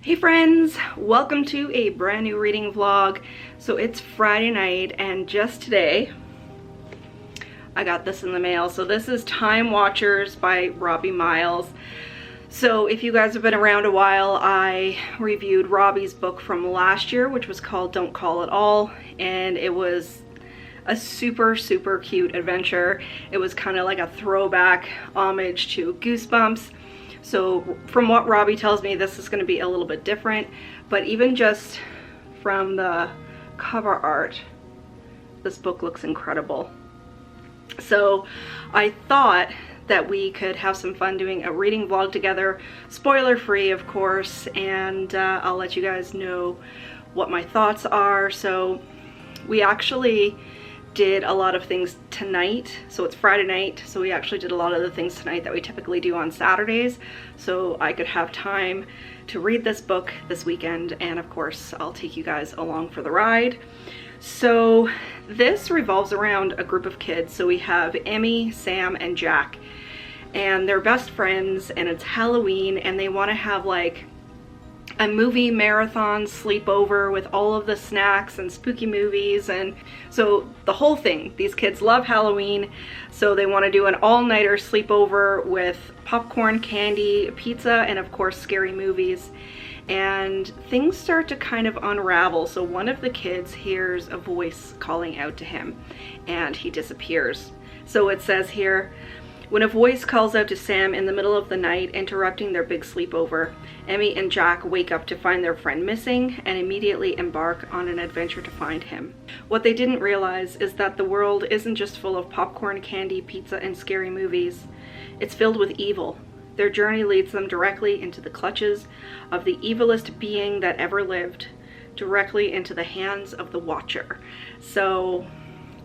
Hey friends, welcome to a brand new reading vlog. So it's Friday night and just today I got this in the mail. So this is Time Watchers by Robbie Myles. So if you guys have been around a while, I reviewed Robbie's book from last year, which was called Don't Call It All, and it was a super cute adventure. It was kind of like a throwback homage to Goosebumps. So from what Robbie tells me, this is going to be a little bit different, but even just from the cover art, this book looks incredible. So I thought that we could have some fun doing a reading vlog together, spoiler free of course, and I'll let you guys know what my thoughts are. So we actually did a lot of things tonight. So it's Friday night, so we actually did a lot of the things tonight that we typically do on Saturdays, so I could have time to read this book this weekend, and of course I'll take you guys along for the ride. So this revolves around a group of kids. So we have Emmy, Sam, and Jack, and they're best friends, and it's Halloween, and they want to have like a movie marathon sleepover with all of the snacks and spooky movies. And so the whole thing, these kids love Halloween, so they want to do an all-nighter sleepover with popcorn, candy, pizza, and of course scary movies. And things start to kind of unravel. So one of the kids hears a voice calling out to him and he disappears. So it says here, when a voice calls out to Sam in the middle of the night, interrupting their big sleepover, Emmy and Jack wake up to find their friend missing and immediately embark on an adventure to find him. What they didn't realize is that the world isn't just full of popcorn, candy, pizza, and scary movies. It's filled with evil. Their journey leads them directly into the clutches of the evilest being that ever lived, directly into the hands of the Watcher. So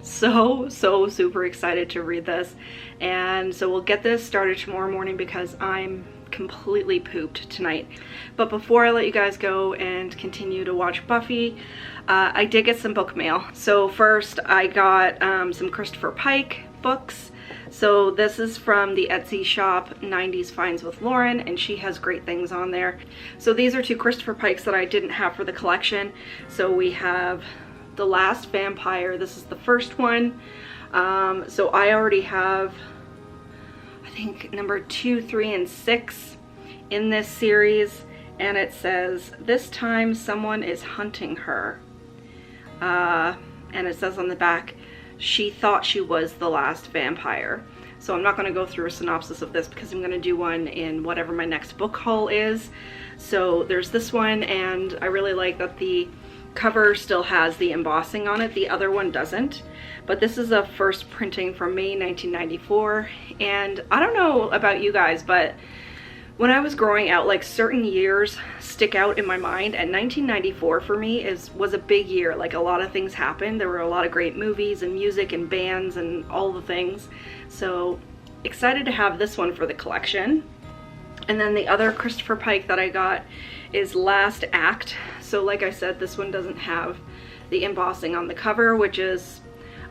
super excited to read this, and so we'll get this started tomorrow morning because I'm completely pooped tonight. But before I let you guys go and continue to watch Buffy, I did get some book mail. So first I got some Christopher Pike books. So this is from the Etsy shop 90s Finds with Lauren, and she has great things on there. So these are two Christopher Pikes that I didn't have for the collection. So we have The Last Vampire. This is the first one. So I already have, I think, number 2, 3, and 6 in this series, and it says, this time someone is hunting her. And it says on the back, she thought she was the last vampire. So I'm not going to go through a synopsis of this because I'm going to do one in whatever my next book haul is. So there's this one, and I really like that the cover still has the embossing on it. The other one doesn't, but this is a first printing from May 1994. And I don't know about you guys, but when I was growing out, like, certain years stick out in my mind, and 1994 for me was a big year. Like, a lot of things happened. There were a lot of great movies and music and bands and all the things. So excited to have this one for the collection. And then the other Christopher Pike that I got is Last Act. So like I said, this one doesn't have the embossing on the cover, which is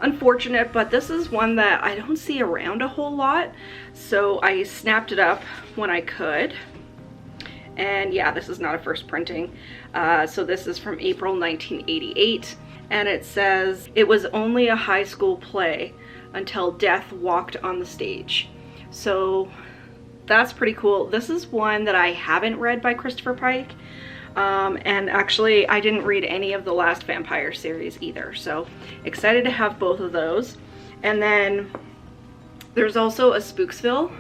unfortunate, but this is one that I don't see around a whole lot. So I snapped it up when I could. And yeah, this is not a first printing. So this is from April 1988. And it says, it was only a high school play until death walked on the stage. So that's pretty cool. This is one that I haven't read by Christopher Pike. And actually I didn't read any of the Last Vampire series either. So excited to have both of those. And then there's also a Spooksville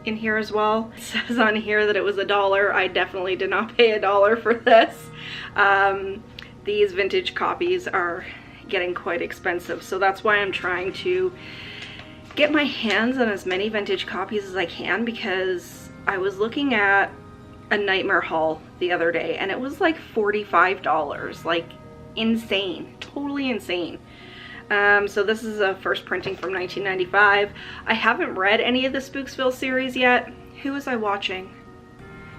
in here as well. It says on here that it was $1. I definitely did not pay $1 for this. These vintage copies are getting quite expensive. So that's why I'm trying to get my hands on as many vintage copies as I can, because I was looking at a Nightmare haul the other day and it was like $45, like insane, totally insane. So this is a first printing from 1995. I haven't read any of the Spooksville series yet. Who was I watching?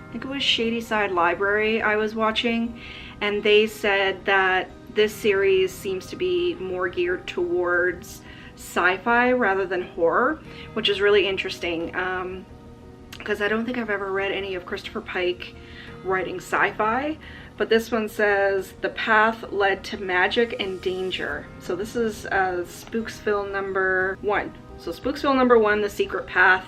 I think it was Shadyside Library I was watching, and they said that this series seems to be more geared towards sci-fi rather than horror, which is really interesting. because I don't think I've ever read any of Christopher Pike writing sci-fi, but this one says the path led to magic and danger. So this is Spooksville #1. So Spooksville #1, The Secret Path,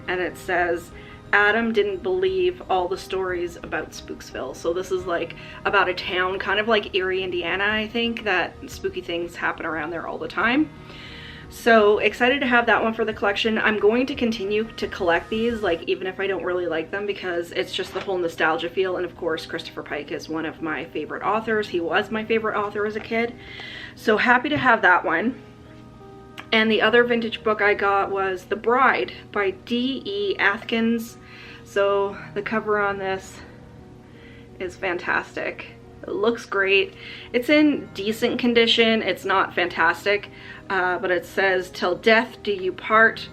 and it says Adam didn't believe all the stories about Spooksville. So this is like about a town, kind of like Erie, Indiana, I think, that spooky things happen around there all the time. So excited to have that one for the collection. I'm going to continue to collect these, like even if I don't really like them, because it's just the whole nostalgia feel. And of course, Christopher Pike is one of my favorite authors. He was my favorite author as a kid. So happy to have that one. And the other vintage book I got was The Bride by D.E. Atkins. So the cover on this is fantastic. It looks great. It's in decent condition. It's not fantastic, but it says, "Till death do you part."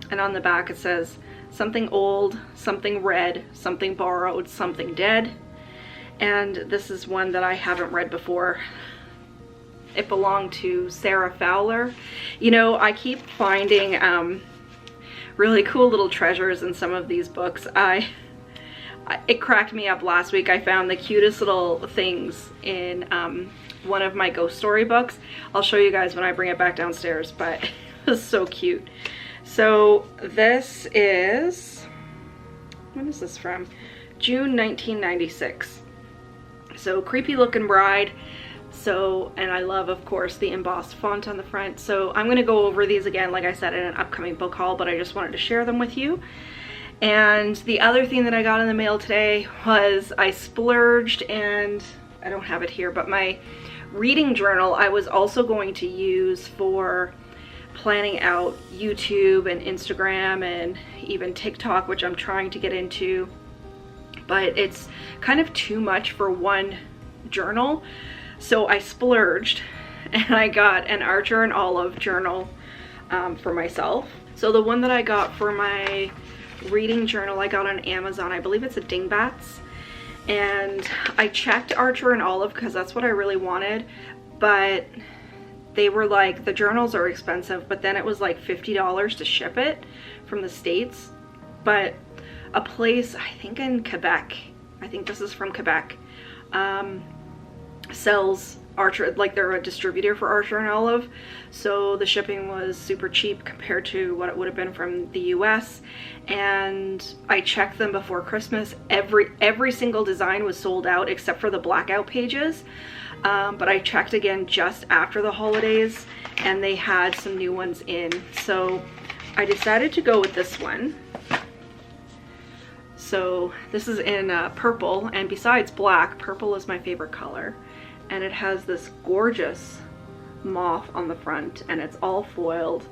And on the back it says, "Something old, something red, something borrowed, something dead." And this is one that I haven't read before. It belonged to Sarah Fowler. You know, I keep finding really cool little treasures in some of these books. It cracked me up last week. I found the cutest little things in one of my ghost story books. I'll show you guys when I bring it back downstairs, but it was so cute. So this is, when is this from? June 1996. So creepy looking bride. So, and I love, of course, the embossed font on the front. So I'm going to go over these again, like I said, in an upcoming book haul, but I just wanted to share them with you. And the other thing that I got in the mail today was I splurged, and I don't have it here, but my reading journal I was also going to use for planning out YouTube and Instagram and even TikTok, which I'm trying to get into, but it's kind of too much for one journal. So I splurged and I got an Archer and Olive journal for myself. So the one that I got for my reading journal I got on Amazon. I believe it's a Dingbats. And I checked Archer and Olive because that's what I really wanted. But they were like, the journals are expensive, but then it was like $50 to ship it from the States. But a place, I think in Quebec, I think this is from Quebec, sells Archer, like they're a distributor for Archer and Olive, so the shipping was super cheap compared to what it would have been from the US. And I checked them before Christmas. Every single design was sold out except for the blackout pages, but I checked again just after the holidays and they had some new ones in, so I decided to go with this one. So this is in purple, and besides black, purple is my favorite color. And it has this gorgeous moth on the front, and it's all foiled,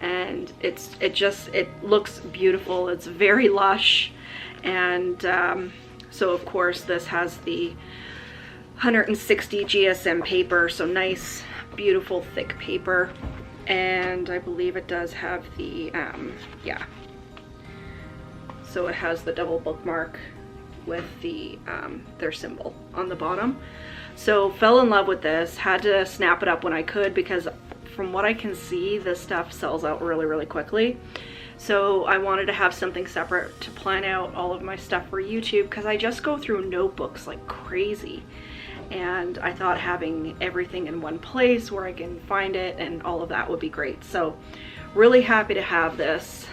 and it looks beautiful. It's very lush, and so of course this has the 160 GSM paper, so nice, beautiful, thick paper. And I believe it does have the yeah. So it has the double bookmark with the their symbol on the bottom. So fell in love with this, had to snap it up when I could because from what I can see, this stuff sells out really, really quickly. So I wanted to have something separate to plan out all of my stuff for YouTube because I just go through notebooks like crazy. And I thought having everything in one place where I can find it and all of that would be great. So really happy to have this.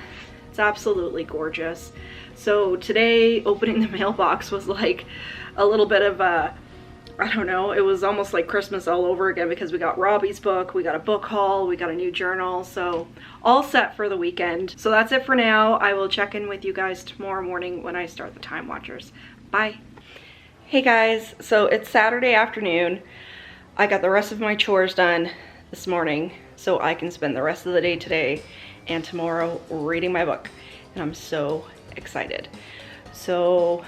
It's absolutely gorgeous. So today opening the mailbox was like a little bit of a, I don't know, it was almost like Christmas all over again because we got Robbie's book, we got a book haul, we got a new journal, so all set for the weekend. So that's it for now. I will check in with you guys tomorrow morning when I start the Time Watchers. Bye. Hey guys, so it's Saturday afternoon. I got the rest of my chores done this morning so I can spend the rest of the day today and tomorrow reading my book, and I'm so excited. So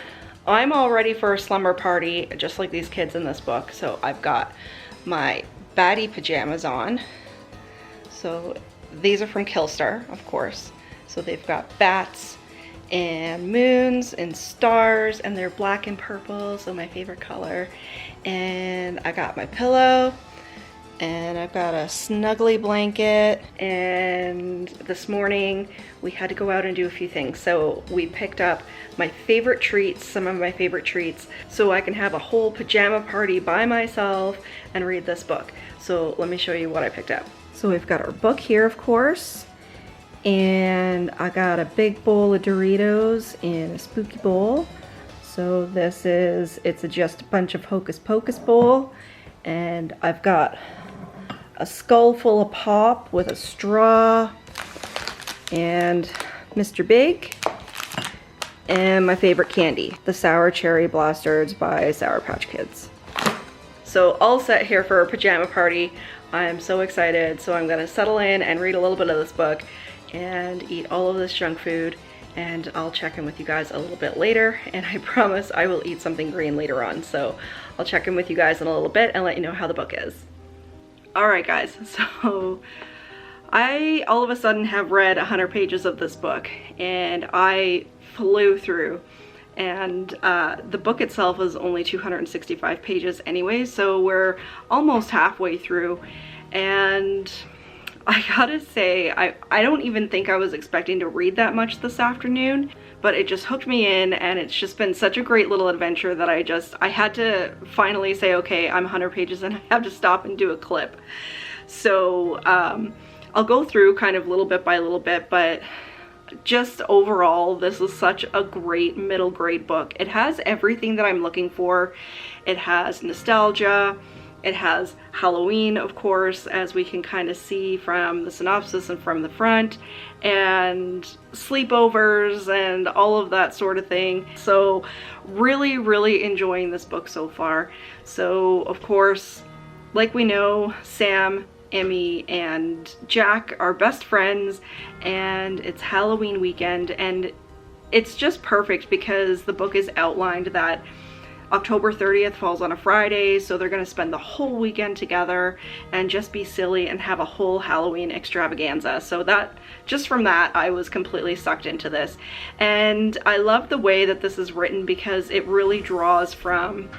I'm all ready for a slumber party, just like these kids in this book. So I've got my baddie pajamas on. So these are from Killstar, of course. So they've got bats and moons and stars, and they're black and purple, so my favorite color. And I got my pillow, And I've got a snuggly blanket, and this morning we had to go out and do a few things. So we picked up my favorite treats, some of my favorite treats, so I can have a whole pajama party by myself and read this book. So let me show you what I picked up. So we've got our book here, of course, and I got a big bowl of Doritos in a spooky bowl. So it's just a bunch of Hocus Pocus bowl, and I've got a skull full of pop with a straw, and Mr. Big, and my favorite candy, the Sour Cherry Blasters by Sour Patch Kids. So all set here for a pajama party. I'm so excited. So I'm gonna settle in and read a little bit of this book and eat all of this junk food, and I'll check in with you guys a little bit later, and I promise I will eat something green later on. So I'll check in with you guys in a little bit and let you know how the book is. Alright guys, so I all of a sudden have read 100 pages of this book, and I flew through, and the book itself is only 265 pages anyway, so we're almost halfway through, and I gotta say, I don't even think I was expecting to read that much this afternoon, but it just hooked me in, and it's just been such a great little adventure that I had to finally say, okay, I'm 100 pages and I have to stop and do a clip. So I'll go through kind of little bit by little bit, but just overall, this is such a great middle grade book. It has everything that I'm looking for. It has nostalgia. It has Halloween, of course, as we can kind of see from the synopsis and from the front, and sleepovers and all of that sort of thing. So really, really enjoying this book so far. So, of course, like we know, Sam, Emmy, and Jack are best friends, and it's Halloween weekend, and it's just perfect because the book is outlined that October 30th falls on a Friday, so they're going to spend the whole weekend together and just be silly and have a whole Halloween extravaganza. So that, just from that, I was completely sucked into this. And I love the way that this is written because it really draws from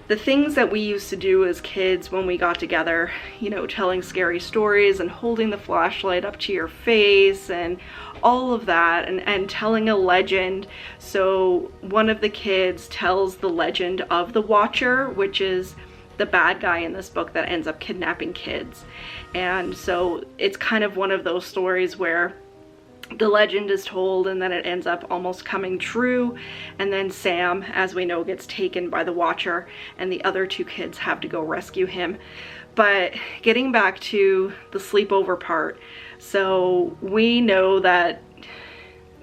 the things that we used to do as kids when we got together, you know, telling scary stories and holding the flashlight up to your face and all of that, and telling a legend. So one of the kids tells the legend of the Watcher, which is the bad guy in this book that ends up kidnapping kids. And so it's kind of one of those stories where the legend is told and then it ends up almost coming true, and then Sam, as we know, gets taken by the Watcher, and the other two kids have to go rescue him. But getting back to the sleepover part, so we know that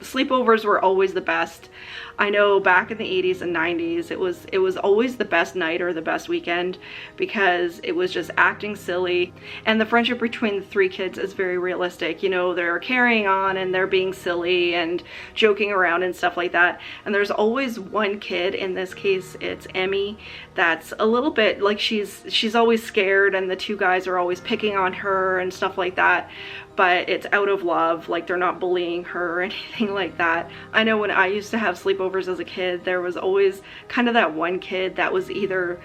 sleepovers were always the best. I know back in the 80s and 90s, it was always the best night or the best weekend because it was just acting silly, and the friendship between the three kids is very realistic. You know, they're carrying on and they're being silly and joking around and stuff like that. And there's always one kid, in this case it's Emmy, that's a little bit like she's always scared, and the two guys are always picking on her and stuff like that. But it's out of love, like they're not bullying her or anything like that. I know when I used to have sleepovers as a kid, there was always kind of that one kid that was either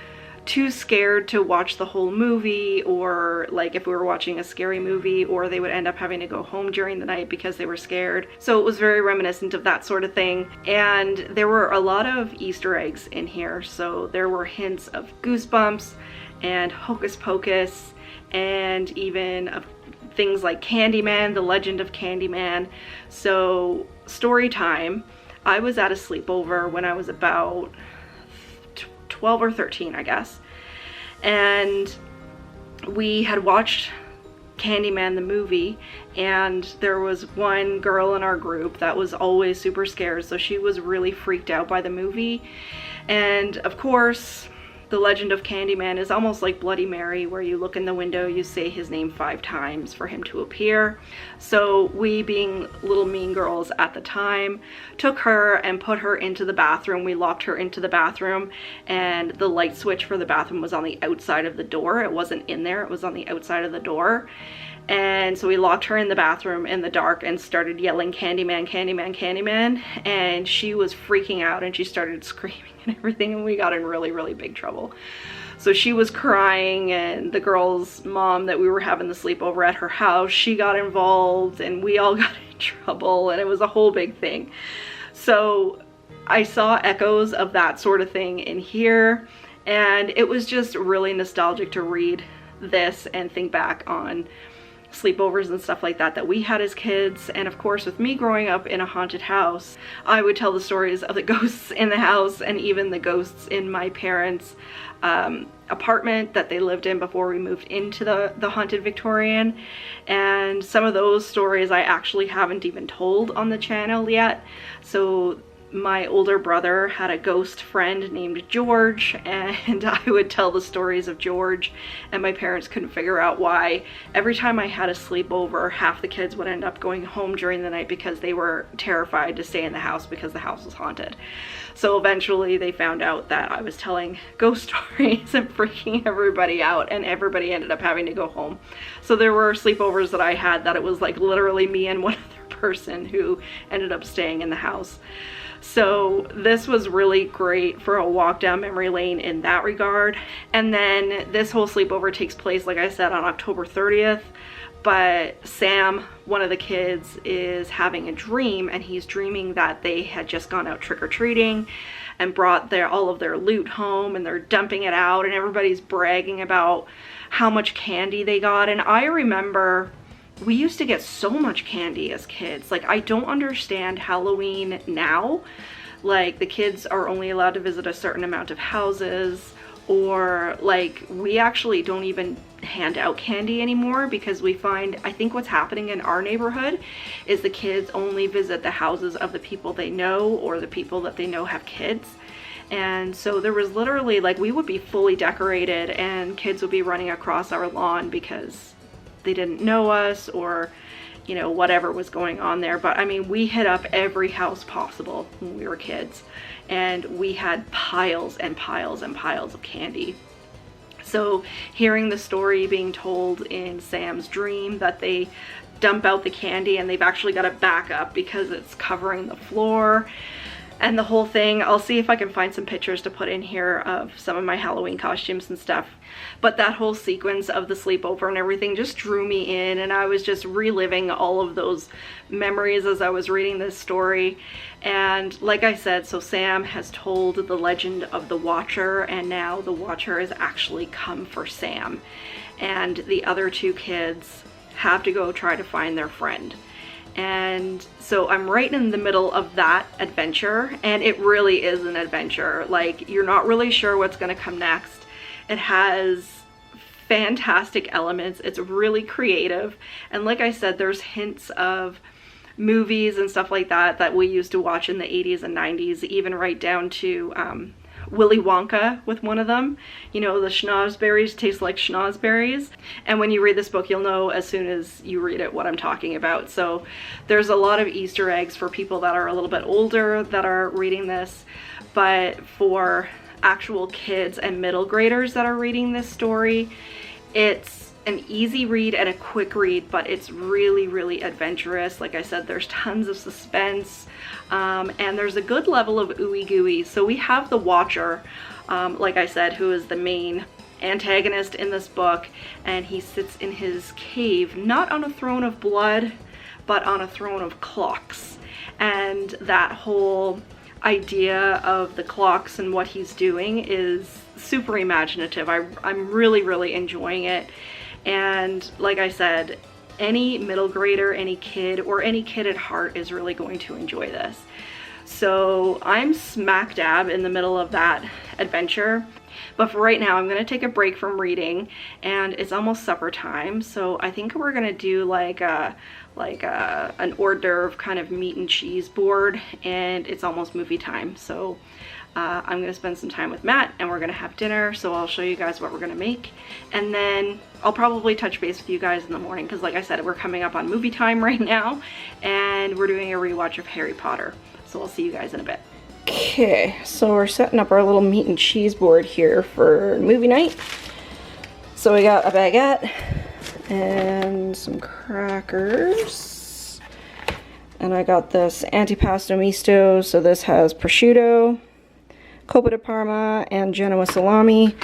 too scared to watch the whole movie, or like if we were watching a scary movie, or they would end up having to go home during the night because they were scared. So it was very reminiscent of that sort of thing. And there were a lot of Easter eggs in here. So there were hints of Goosebumps and Hocus Pocus, and even of things like Candyman, the legend of Candyman. So story time, I was at a sleepover when I was about 12 or 13, I guess, and we had watched Candyman the movie, and there was one girl in our group that was always super scared, so she was really freaked out by the movie. And of course, the legend of Candyman is almost like Bloody Mary, where you look in the window, you say his name 5 times for him to appear. So we, being little mean girls at the time, took her and put her into the bathroom. We locked her into the bathroom, and the light switch for the bathroom was on the outside of the door. It wasn't in there, it was on the outside of the door. And so we locked her in the bathroom in the dark and started yelling, "Candyman, Candyman, Candyman," and she was freaking out and she started screaming and everything, and we got in really, really big trouble. So she was crying, and the girl's mom that we were having the sleepover at her house, she got involved, and we all got in trouble, and it was a whole big thing. So I saw echoes of that sort of thing in here, and it was just really nostalgic to read this and think back on sleepovers and stuff like that we had as kids. And of course, with me growing up in a haunted house, I would tell the stories of the ghosts in the house, and even the ghosts in my parents' apartment that they lived in before we moved into the haunted Victorian. And some of those stories I actually haven't even told on the channel yet. So my older brother had a ghost friend named George, and I would tell the stories of George, and my parents couldn't figure out why. Every time I had a sleepover, half the kids would end up going home during the night because they were terrified to stay in the house because the house was haunted. So eventually they found out that I was telling ghost stories and freaking everybody out, and everybody ended up having to go home. So there were sleepovers that I had that it was like literally me and one other person who ended up staying in the house. So this was really great for a walk down memory lane in that regard. And then this whole sleepover takes place, like I said, on October 30th. But Sam, one of the kids, is having a dream, and he's dreaming that they had just gone out trick-or-treating and brought all of their loot home, and they're dumping it out, and everybody's bragging about how much candy they got. And I remember we used to get so much candy as kids. Like, I don't understand Halloween now. Like, the kids are only allowed to visit a certain amount of houses, or like, we actually don't even hand out candy anymore, because we find, I think what's happening in our neighborhood is the kids only visit the houses of the people they know, or the people that they know have kids. And so there was literally, like, we would be fully decorated and kids would be running across our lawn because they didn't know us, or, you know, whatever was going on there. But I mean, we hit up every house possible when we were kids, and we had piles and piles and piles of candy. So hearing the story being told in Sam's dream that they dump out the candy and they've actually got to back up because it's covering the floor and the whole thing. I'll see if I can find some pictures to put in here of some of my Halloween costumes and stuff. But that whole sequence of the sleepover and everything just drew me in, and I was just reliving all of those memories as I was reading this story. And like I said, so Sam has told the legend of the Watcher, and now the Watcher has actually come for Sam. And the other two kids have to go try to find their friend. And so I'm right in the middle of that adventure, and it really is an adventure. Like, you're not really sure what's going to come next. It has fantastic elements. It's really creative. And like I said, there's hints of movies and stuff like that we used to watch in the 80s and 90s, even right down to Willy Wonka with one of them. You know, the schnozberries taste like schnozberries. And when you read this book, you'll know as soon as you read it what I'm talking about. So there's a lot of Easter eggs for people that are a little bit older that are reading this. But for actual kids and middle graders that are reading this story, it's an easy read and a quick read, but it's really, really adventurous. Like I said, there's tons of suspense, and there's a good level of ooey gooey. So we have the Watcher, like I said, who is the main antagonist in this book, and he sits in his cave, not on a throne of blood, but on a throne of clocks. And that whole idea of the clocks and what he's doing is super imaginative. I'm really, really enjoying it. And like I said, any middle grader, any kid, or any kid at heart is really going to enjoy this. So I'm smack dab in the middle of that adventure. But for right now, I'm going to take a break from reading, and it's almost supper time. So I think we're going to do like an hors d'oeuvre kind of meat and cheese board, and it's almost movie time. So I'm going to spend some time with Matt, and we're going to have dinner. So I'll show you guys what we're going to make, and then I'll probably touch base with you guys in the morning, because like I said, we're coming up on movie time right now, and we're doing a rewatch of Harry Potter. So I'll see you guys in a bit. Okay, so we're setting up our little meat and cheese board here for movie night. So we got a baguette and some crackers. And I got this antipasto misto, so this has prosciutto, coppa di Parma, and Genoa salami.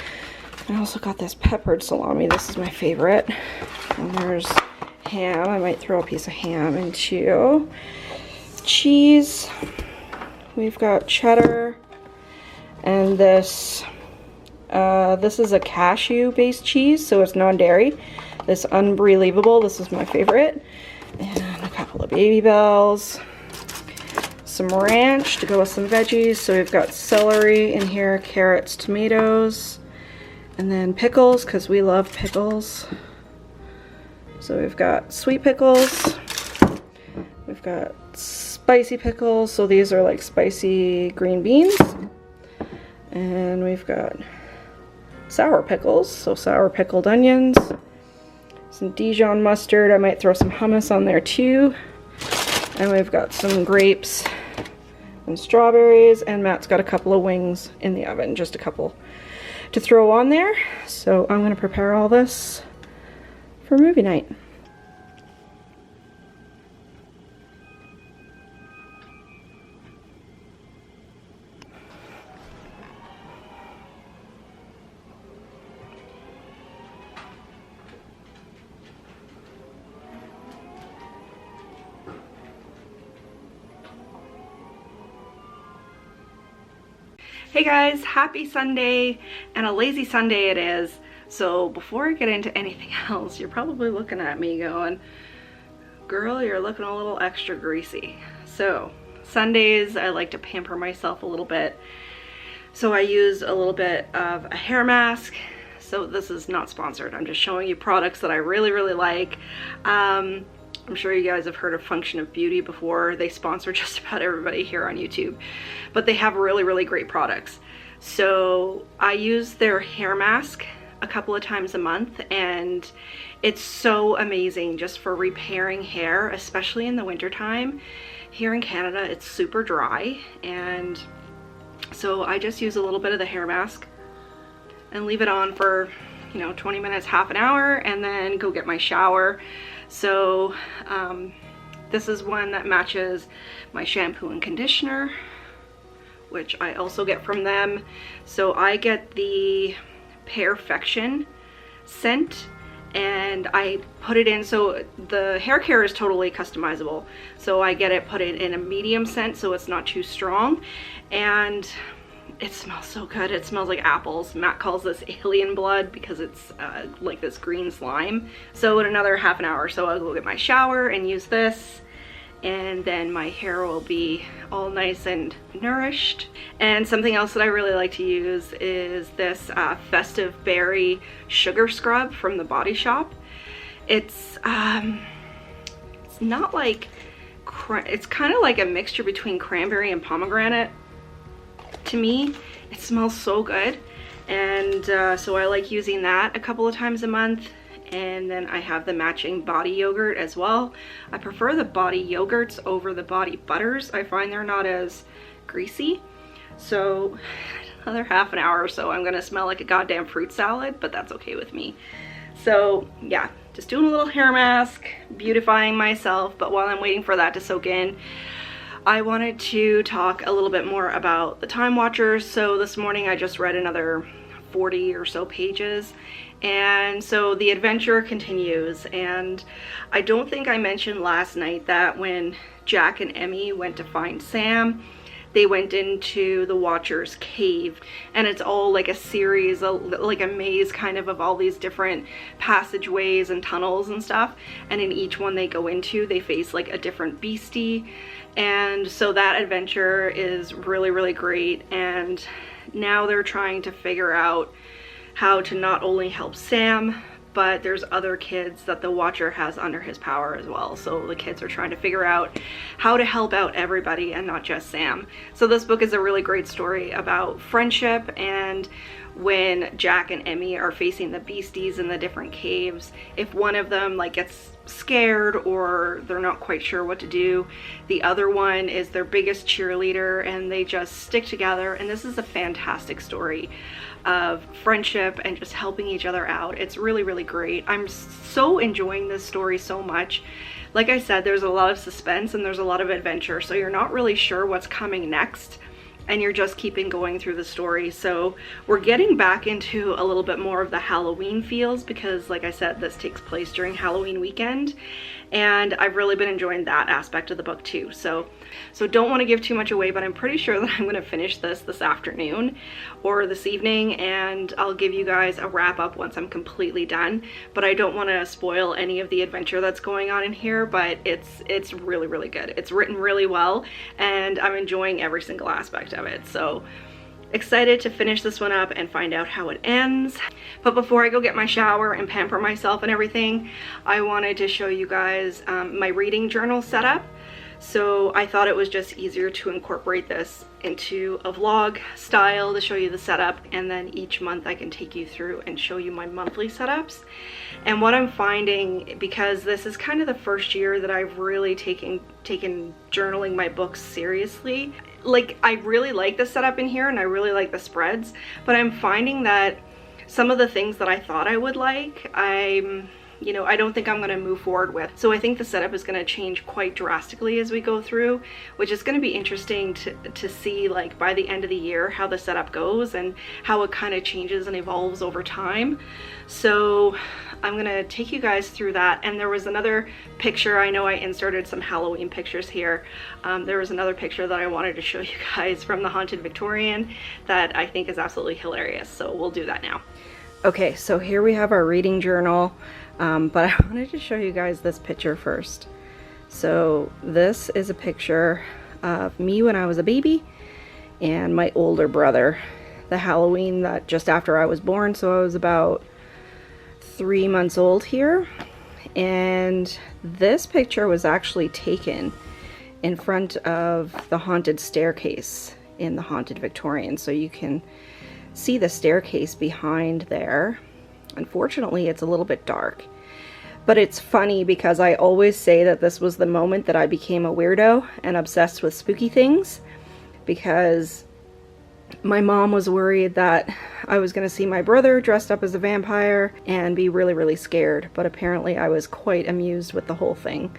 I also got this peppered salami. This is my favorite. And there's ham. I might throw a piece of ham into. Cheese. We've got cheddar. And this is a cashew-based cheese, so it's non-dairy. This Unbelievable, this is my favorite. And a couple of Baby Bells. Some ranch to go with some veggies. So we've got celery in here, carrots, tomatoes, and then pickles, because we love pickles. So we've got sweet pickles. We've got spicy pickles. So these are like spicy green beans. And we've got sour pickles, so sour pickled onions. Some Dijon mustard. I might throw some hummus on there too. And we've got some grapes and strawberries, and Matt's got a couple of wings in the oven, just a couple to throw on there. So I'm gonna prepare all this for movie night. Hey guys, happy Sunday, and a lazy Sunday it is. So before I get into anything else, you're probably looking at me going, girl, you're looking a little extra greasy. So Sundays, I like to pamper myself a little bit. So I use a little bit of a hair mask. So this is not sponsored. I'm just showing you products that I really, really like. I'm sure you guys have heard of Function of Beauty before. They sponsor just about everybody here on YouTube, but they have really, really great products. So I use their hair mask a couple of times a month, and it's so amazing just for repairing hair, especially in the winter time. Here in Canada, it's super dry, and so I just use a little bit of the hair mask and leave it on for, you know, 20 minutes, half an hour, and then go get my shower. So this is one that matches my shampoo and conditioner, which I also get from them. So I get the Perfection scent, and I put it in, so the hair care is totally customizable. So I get it put in a medium scent so it's not too strong, and it smells so good. It smells like apples. Matt calls this alien blood because it's like this green slime. So in another half an hour or so, I'll go get my shower and use this, and then my hair will be all nice and nourished. And something else that I really like to use is this Festive Berry Sugar Scrub from the Body Shop. It's not like, it's kind of like a mixture between cranberry and pomegranate. To me, it smells so good, and so I like using that a couple of times a month. And then I have the matching body yogurt as well. I prefer the body yogurts over the body butters. I find they're not as greasy. So another half an hour or so, I'm gonna smell like a goddamn fruit salad, but that's okay with me. So yeah, just doing a little hair mask, beautifying myself. But while I'm waiting for that to soak in, I wanted to talk a little bit more about the Time Watchers. So this morning I just read another 40 or so pages, and so the adventure continues. And I don't think I mentioned last night that when Jack and Emmy went to find Sam, they went into the Watcher's cave, and it's all like a series, like a maze kind of all these different passageways and tunnels and stuff, and in each one they go into, they face like a different beastie. And so that adventure is really, really great, and now they're trying to figure out how to not only help Sam, but there's other kids that the Watcher has under his power as well. So the kids are trying to figure out how to help out everybody and not just Sam. So this book is a really great story about friendship, and when Jack and Emmy are facing the beasties in the different caves, if one of them like gets scared or they're not quite sure what to do, the other one is their biggest cheerleader, and they just stick together. And this is a fantastic story of friendship and just helping each other out. It's really, really great. I'm so enjoying this story so much. Like I said, there's a lot of suspense and there's a lot of adventure, so you're not really sure what's coming next. and you're just keeping going through the story. So we're getting back into a little bit more of the Halloween feels because, like I said, this takes place during Halloween weekend, and I've really been enjoying that aspect of the book too. So don't want to give too much away, but I'm pretty sure that I'm going to finish this afternoon or this evening, and I'll give you guys a wrap up once I'm completely done. But I don't want to spoil any of the adventure that's going on in here, but it's really, really good. It's written really well, and I'm enjoying every single aspect of it. So excited to finish this one up and find out how it ends. But before I go get my shower and pamper myself and everything, I wanted to show you guys my reading journal setup. So I thought it was just easier to incorporate this into a vlog style to show you the setup, and then each month I can take you through and show you my monthly setups. And what I'm finding, because this is kind of the first year that I've really taken journaling my books seriously, like I really like the setup in here and I really like the spreads, but I'm finding that some of the things that I thought I would like, I don't think I'm going to move forward with. So I think the setup is going to change quite drastically as we go through, which is going to be interesting to see, like, by the end of the year how the setup goes and how it kind of changes and evolves over time. So I'm going to take you guys through that. And there was another picture, I know I inserted some Halloween pictures here. There was another picture that I wanted to show you guys from the Haunted Victorian that I think is absolutely hilarious. So we'll do that now. Okay, so here we have our reading journal. But I wanted to show you guys this picture first. So this is a picture of me when I was a baby and my older brother, the Halloween that just after I was born. So I was about 3 months old here. And this picture was actually taken in front of the haunted staircase in the Haunted Victorian. So you can see the staircase behind there. Unfortunately, it's a little bit dark, but it's funny because I always say that this was the moment that I became a weirdo and obsessed with spooky things, because my mom was worried that I was going to see my brother dressed up as a vampire and be really, really scared, but apparently I was quite amused with the whole thing.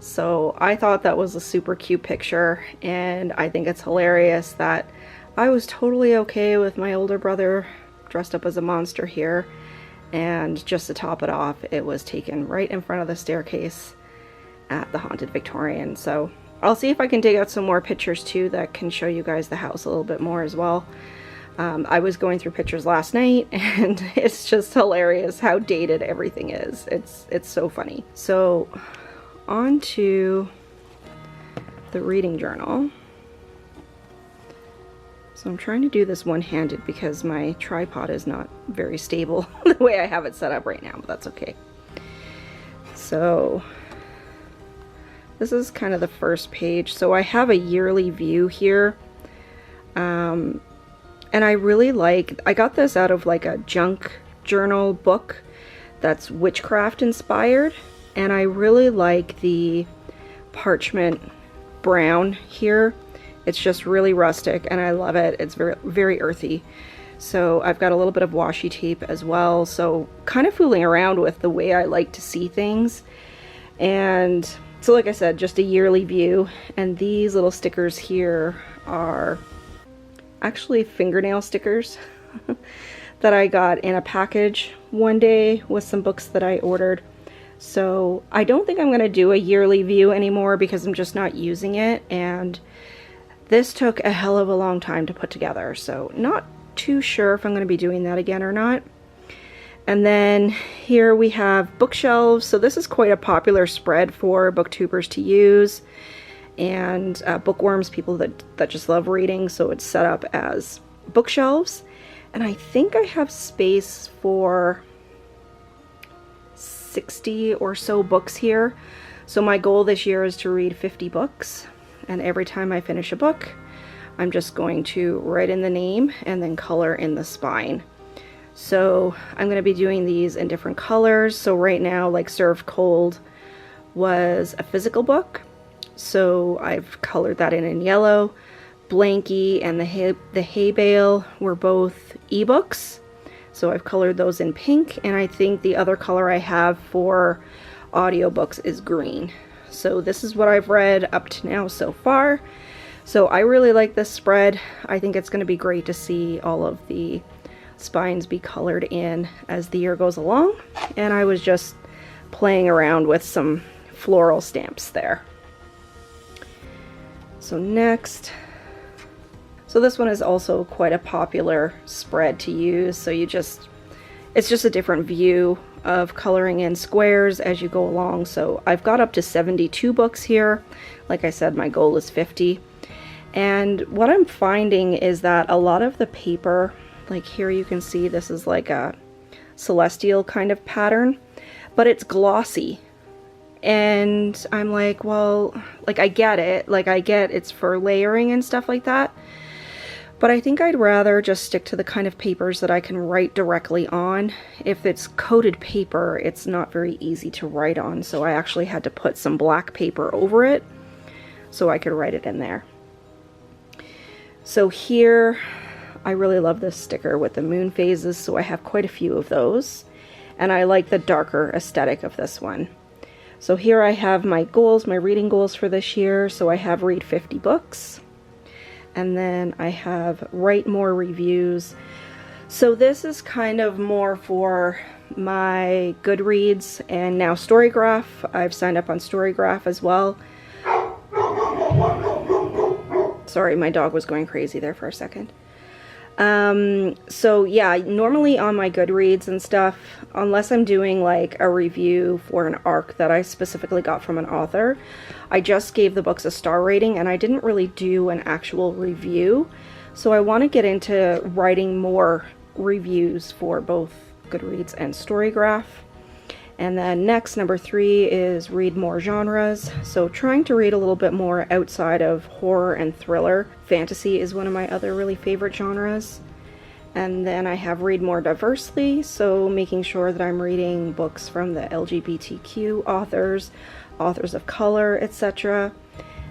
So I thought that was a super cute picture, and I think it's hilarious that I was totally okay with my older brother dressed up as a monster here. And just to top it off, it was taken right in front of the staircase at the Haunted Victorian. So I'll see if I can dig out some more pictures too that can show you guys the house a little bit more as well. I was going through pictures last night, and it's just hilarious how dated everything is. It's so funny. So on to the reading journal. So I'm trying to do this one-handed because my tripod is not very stable the way I have it set up right now, but that's okay. So this is kind of the first page. So I have a yearly view here. And I really I got this out of like a junk journal book that's witchcraft inspired. And I really like the parchment brown here. It's just really rustic and I love it. It's very, very earthy. So I've got a little bit of washi tape as well. So kind of fooling around with the way I like to see things. And so like I said, just a yearly view. And these little stickers here are actually fingernail stickers that I got in a package one day with some books that I ordered. So I don't think I'm going to do a yearly view anymore because I'm just not using it. And this took a hell of a long time to put together, so not too sure if I'm going to be doing that again or not. And then here we have bookshelves. So this is quite a popular spread for booktubers to use, and bookworms, people that just love reading. So it's set up as bookshelves, and I think I have space for 60 or so books here. So my goal this year is to read 50 books. And every time I finish a book, I'm just going to write in the name and then color in the spine. So I'm going to be doing these in different colors. So right now, like Served Cold was a physical book. So I've colored that in yellow. Blanky and the Hay Bale were both ebooks. So I've colored those in pink. And I think the other color I have for audiobooks is green. So this is what I've read up to now so far. So I really like this spread. I think it's going to be great to see all of the spines be colored in as the year goes along. And I was just playing around with some floral stamps there. So next, so this one is also quite a popular spread to use. So it's just a different view of coloring in squares as you go along. So I've got up to 72 books here. Like I said, my goal is 50. And what I'm finding is that a lot of the paper, like here you can see this is like a celestial kind of pattern, but it's glossy. And I'm like, well, like I get it. Like I get it's for layering and stuff like that. But I think I'd rather just stick to the kind of papers that I can write directly on. If it's coated paper, it's not very easy to write on. So I actually had to put some black paper over it so I could write it in there. So here, I really love this sticker with the moon phases, so I have quite a few of those. And I like the darker aesthetic of this one. So here I have my goals, my reading goals for this year. So I have read 50 books. And then I have write more reviews. So this is kind of more for my Goodreads and now Storygraph. I've signed up on Storygraph as well. Sorry, my dog was going crazy there for a second. So yeah, normally on my Goodreads and stuff, unless I'm doing like a review for an arc that I specifically got from an author, I just gave the books a star rating and I didn't really do an actual review. So I want to get into writing more reviews for both Goodreads and Storygraph. And then next, number 3 is read more genres. So trying to read a little bit more outside of horror and thriller. Fantasy is one of my other really favorite genres. And then I have read more diversely, so making sure that I'm reading books from the LGBTQ authors, authors of color, etc.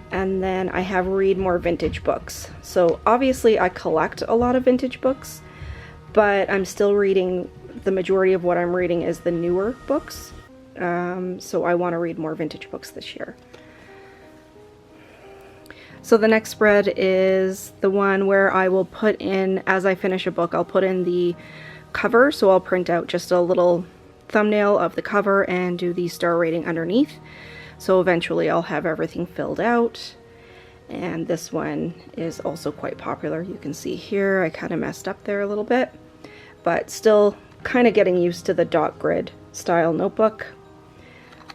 And then I have read more vintage books. So obviously I collect a lot of vintage books, but I'm still reading, the majority of what I'm reading is the newer books. So I want to read more vintage books this year. So the next spread is the one where I will put in, as I finish a book, I'll put in the cover. So I'll print out just a little thumbnail of the cover and do the star rating underneath. So eventually I'll have everything filled out. And this one is also quite popular. You can see here, I kind of messed up there a little bit, but still kind of getting used to the dot grid style notebook.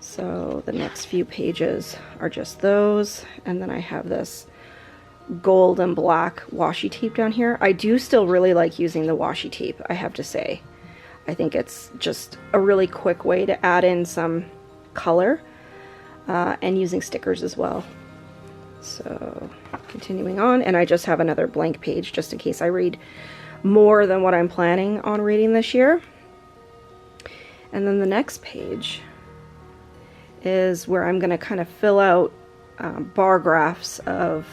So the next few pages are just those, and then I have this gold and black washi tape down here. I do still really like using the washi tape, I have to say. I think it's just a really quick way to add in some color, and using stickers as well. So continuing on, and I just have another blank page just in case I read more than what I'm planning on reading this year. And then the next page is where I'm going to kind of fill out bar graphs of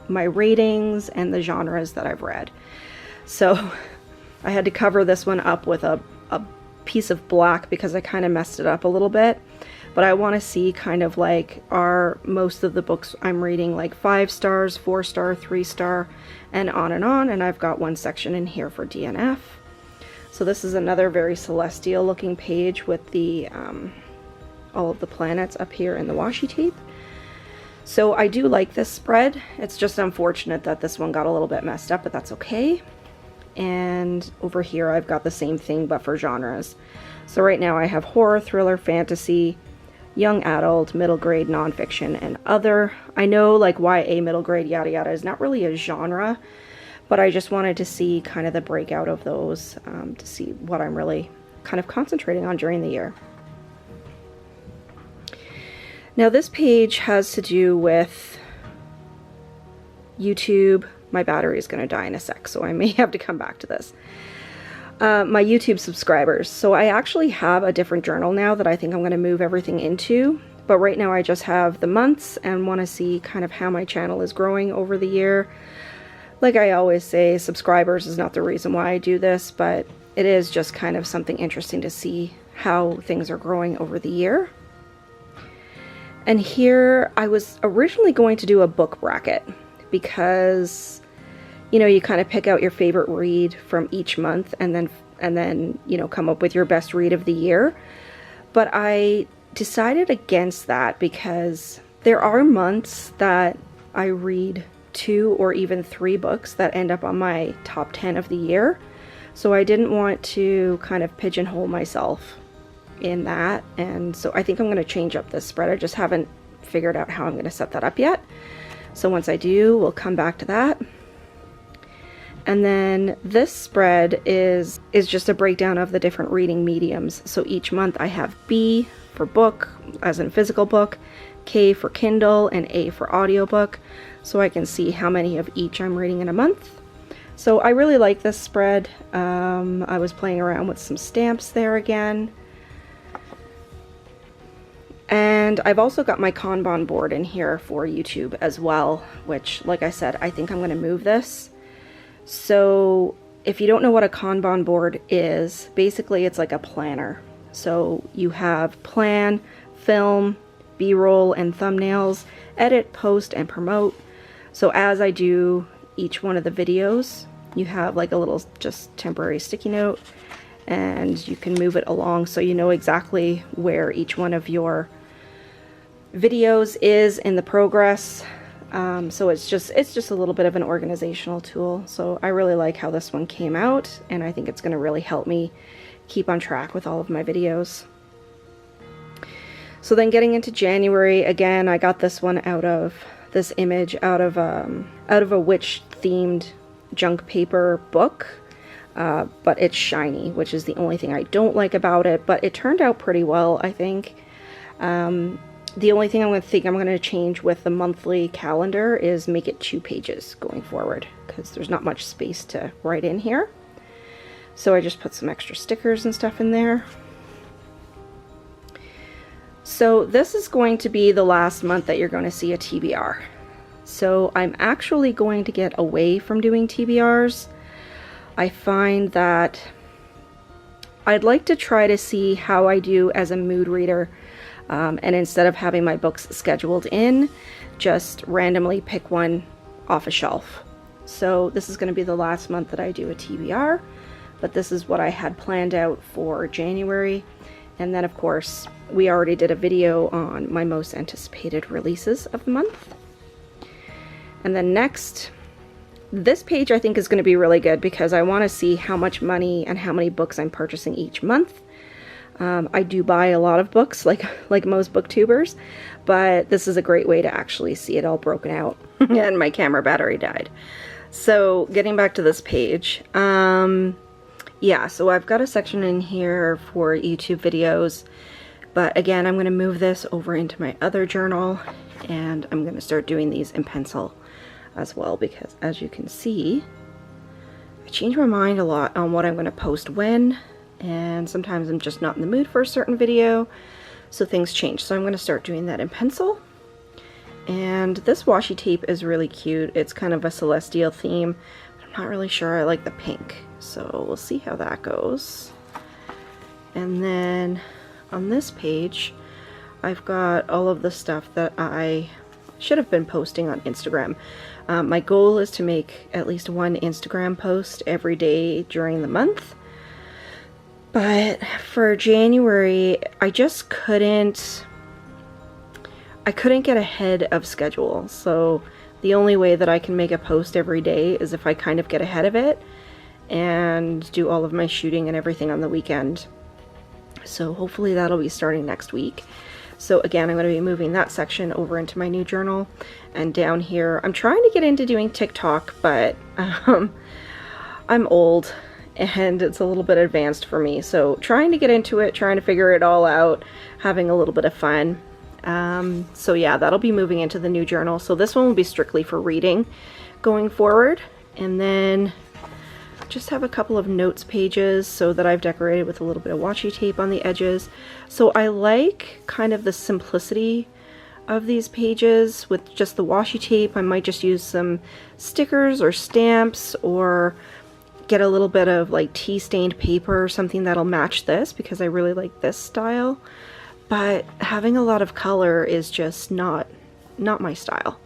my ratings and the genres that I've read. So I had to cover this one up with a piece of black because I kind of messed it up a little bit. But I want to see kind of like, are most of the books I'm reading like 5 stars, 4 star, 3 star, and on and on. And I've got one section in here for DNF. So this is another very celestial looking page with the all of the planets up here in the washi tape. So I do like this spread. It's just unfortunate that this one got a little bit messed up, but that's okay. And over here I've got the same thing but for genres. So right now I have horror, thriller, fantasy, young adult, middle grade, nonfiction, and other. I know like YA, middle grade, yada yada is not really a genre, but I just wanted to see kind of the breakout of those, to see what I'm really kind of concentrating on during the year. Now this page has to do with YouTube. My battery is going to die in a sec, so I may have to come back to this. My YouTube subscribers. So I actually have a different journal now that I think I'm going to move everything into. But right now I just have the months and want to see kind of how my channel is growing over the year. Like I always say, subscribers is not the reason why I do this, but it is just kind of something interesting to see how things are growing over the year. And here I was originally going to do a book bracket, because, you know, you kind of pick out your favorite read from each month and then, you know, come up with your best read of the year. But I decided against that because there are months that I read 2 or even 3 books that end up on my top 10 of the year. So I didn't want to kind of pigeonhole myself in that. And so I think I'm going to change up this spread. I just haven't figured out how I'm going to set that up yet. So once I do, we'll come back to that. And then this spread is just a breakdown of the different reading mediums. So each month I have B for book, as in physical book, K for Kindle, and A for audiobook. So I can see how many of each I'm reading in a month. So I really like this spread. I was playing around with some stamps there again. And I've also got my Kanban board in here for YouTube as well, which, like I said, I think I'm going to move this. So if you don't know what a Kanban board is, basically it's like a planner. So you have plan, film, B-roll, and thumbnails, edit, post, and promote. So as I do each one of the videos, you have like a little just temporary sticky note, and you can move it along so you know exactly where each one of your videos is in the progress. So it's just a little bit of an organizational tool. So I really like how this one came out, and I think it's going to really help me keep on track with all of my videos. So then getting into January, again, I got this one out of this image out of a witch themed junk paper book, but it's shiny, which is the only thing I don't like about it, but it turned out pretty well, I think. The only thing I'm going to change with the monthly calendar is make it 2 pages going forward, because there's not much space to write in here. So I just put some extra stickers and stuff in there. So this is going to be the last month that you're going to see a TBR. So I'm actually going to get away from doing TBRs. I find that I'd like to try to see how I do as a mood reader. And instead of having my books scheduled in, just randomly pick one off a shelf. So this is going to be the last month that I do a TBR, but this is what I had planned out for January. And then of course, we already did a video on my most anticipated releases of the month. And then next, this page I think is going to be really good because I want to see how much money and how many books I'm purchasing each month. I do buy a lot of books, like most booktubers, but this is a great way to actually see it all broken out. And my camera battery died. So getting back to this page, yeah, so I've got a section in here for YouTube videos, but again, I'm going to move this over into my other journal, and I'm going to start doing these in pencil as well, because as you can see, I change my mind a lot on what I'm going to post when. And sometimes I'm just not in the mood for a certain video, so things change. So I'm going to start doing that in pencil. And this washi tape is really cute. It's kind of a celestial theme. I'm not really sure I like the pink, so we'll see how that goes. And then on this page, I've got all of the stuff that I should have been posting on Instagram. My goal is to make at least 1 Instagram post every day during the month. But for January, I just couldn't get ahead of schedule. So the only way that I can make a post every day is if I kind of get ahead of it and do all of my shooting and everything on the weekend. So hopefully that'll be starting next week. So again, I'm going to be moving that section over into my new journal. And down here, I'm trying to get into doing TikTok, but I'm old and it's a little bit advanced for me. So trying to get into it, trying to figure it all out, having a little bit of fun. So yeah, that'll be moving into the new journal. So this one will be strictly for reading going forward. And then just have a couple of notes pages so that I've decorated with a little bit of washi tape on the edges. So I like kind of the simplicity of these pages with just the washi tape. I might just use some stickers or stamps, or get a little bit of like tea stained paper or something that'll match this, because I really like this style. But having a lot of color is just not my style.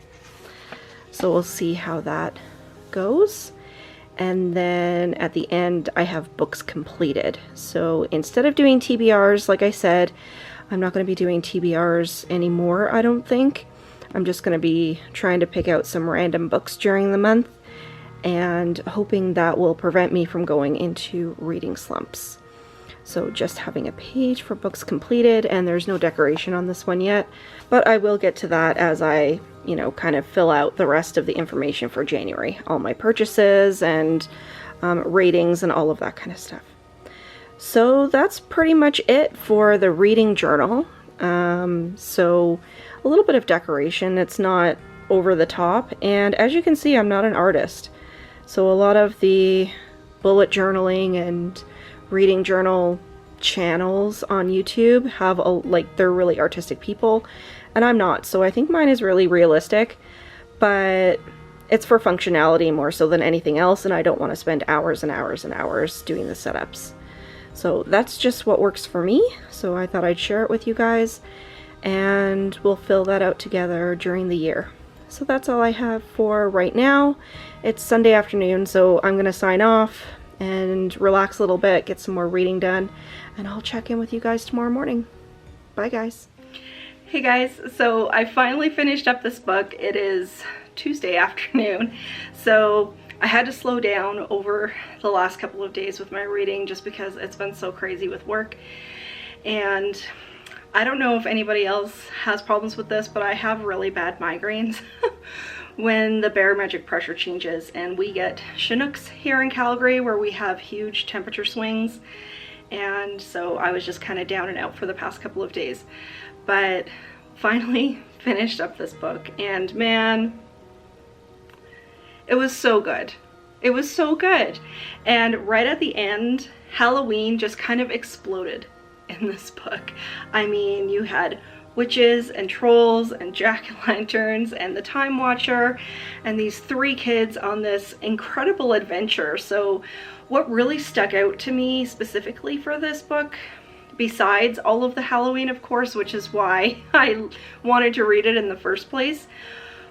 So we'll see how that goes. And then at the end, I have books completed. So instead of doing TBRs, like I said, I'm not going to be doing TBRs anymore, I don't think. I'm just going to be trying to pick out some random books during the month and hoping that will prevent me from going into reading slumps. So just having a page for books completed, and there's no decoration on this one yet, but I will get to that as I, you know, kind of fill out the rest of the information for January. All my purchases and ratings and all of that kind of stuff. So that's pretty much it for the reading journal. So a little bit of decoration. It's not over the top, and as you can see, I'm not an artist. So a lot of the bullet journaling and reading journal channels on YouTube have they're really artistic people, and I'm not. So I think mine is really realistic, but it's for functionality more so than anything else, and I don't want to spend hours and hours and hours doing the setups. So that's just what works for me, so I thought I'd share it with you guys, and we'll fill that out together during the year. So that's all I have for right now. It's Sunday afternoon, so I'm gonna sign off and relax a little bit, get some more reading done, and I'll check in with you guys tomorrow morning. Bye guys. Hey guys, so I finally finished up this book. It is Tuesday afternoon, so I had to slow down over the last couple of days with my reading just because it's been so crazy with work. And I don't know if anybody else has problems with this, but I have really bad migraines when the barometric pressure changes, and we get Chinooks here in Calgary where we have huge temperature swings, and so I was just kind of down and out for the past couple of days. But finally finished up this book, and man, it was so good. It was so good. And right at the end, Halloween just kind of exploded in this book. I mean, you had witches and trolls and jack-o'-lanterns and the Time Watcher and these 3 kids on this incredible adventure. So what really stuck out to me specifically for this book, besides all of the Halloween, of course, which is why I wanted to read it in the first place,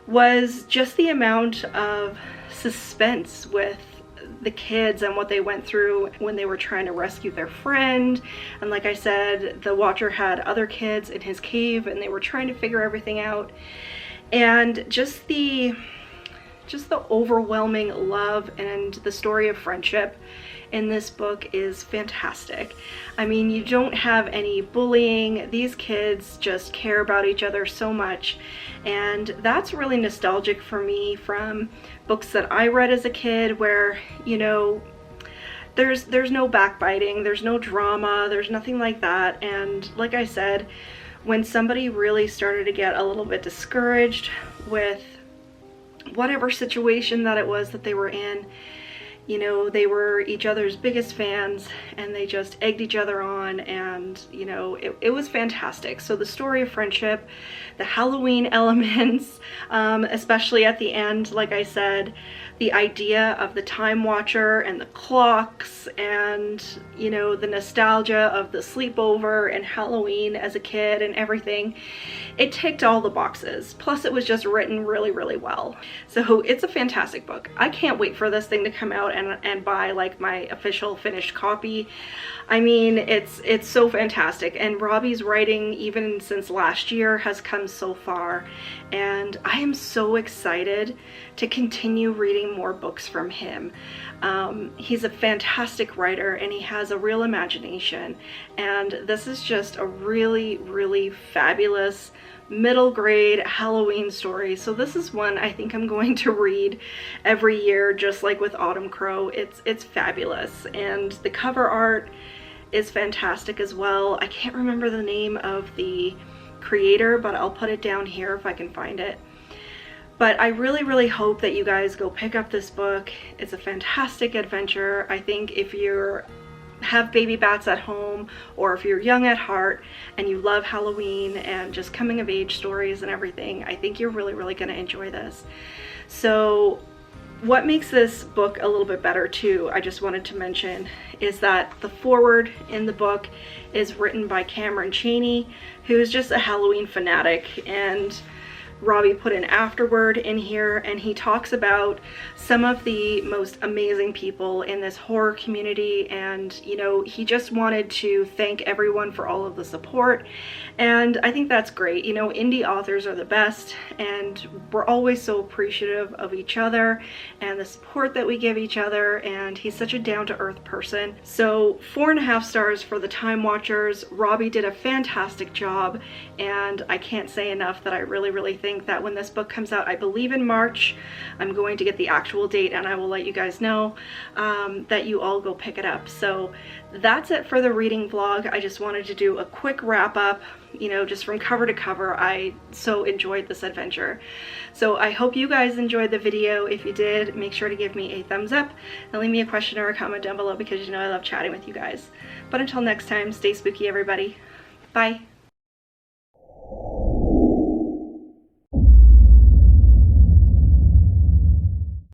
was just the amount of suspense with the kids and what they went through when they were trying to rescue their friend. And like I said, the Watcher had other kids in his cave and they were trying to figure everything out. And just the overwhelming love and the story of friendship in this book is fantastic. I mean, you don't have any bullying. These kids just care about each other so much, and that's really nostalgic for me from books that I read as a kid where, you know, there's no backbiting, there's no drama, there's nothing like that. And like I said, when somebody really started to get a little bit discouraged with whatever situation that it was that they were in, you know, they were each other's biggest fans and they just egged each other on, and you know, it was fantastic. So the story of friendship, the Halloween elements, especially at the end, like I said, the idea of the Time Watcher and the clocks, and you know, the nostalgia of the sleepover and Halloween as a kid and everything, it ticked all the boxes. Plus it was just written really, really well. So it's a fantastic book. I can't wait for this thing to come out and buy like my official finished copy. I mean, it's so fantastic, and Robbie's writing, even since last year, has come so far, and I am so excited to continue reading more books from him. He's a fantastic writer and he has a real imagination, and this is just a really, really fabulous middle grade Halloween story. So this is one I think I'm going to read every year, just like with Autumn Crow. It's fabulous, and the cover art is fantastic as well. I can't remember the name of the creator, but I'll put it down here if I can find it. But I really, really hope that you guys go pick up this book. It's a fantastic adventure. I think if you have baby bats at home, or if you're young at heart and you love Halloween and just coming of age stories and everything, I think you're really, really gonna enjoy this. So what makes this book a little bit better too, I just wanted to mention, is that the foreword in the book is written by Cameron Chaney, who's just a Halloween fanatic, and Robbie put an afterword in here, and he talks about some of the most amazing people in this horror community, and you know, he just wanted to thank everyone for all of the support, and I think that's great. You know, indie authors are the best, and we're always so appreciative of each other and the support that we give each other, and he's such a down-to-earth person. So 4.5 stars for the Time Watchers. Robbie did a fantastic job, and I can't say enough that I really think that when this book comes out, I believe in March, I'm going to get the actual date and I will let you guys know, that you all go pick it up. So that's it for the reading vlog. I just wanted to do a quick wrap up, you know, just from cover to cover. I so enjoyed this adventure. So I hope you guys enjoyed the video. If you did, make sure to give me a thumbs up and leave me a question or a comment down below, because you know I love chatting with you guys. But until next time, stay spooky everybody. Bye.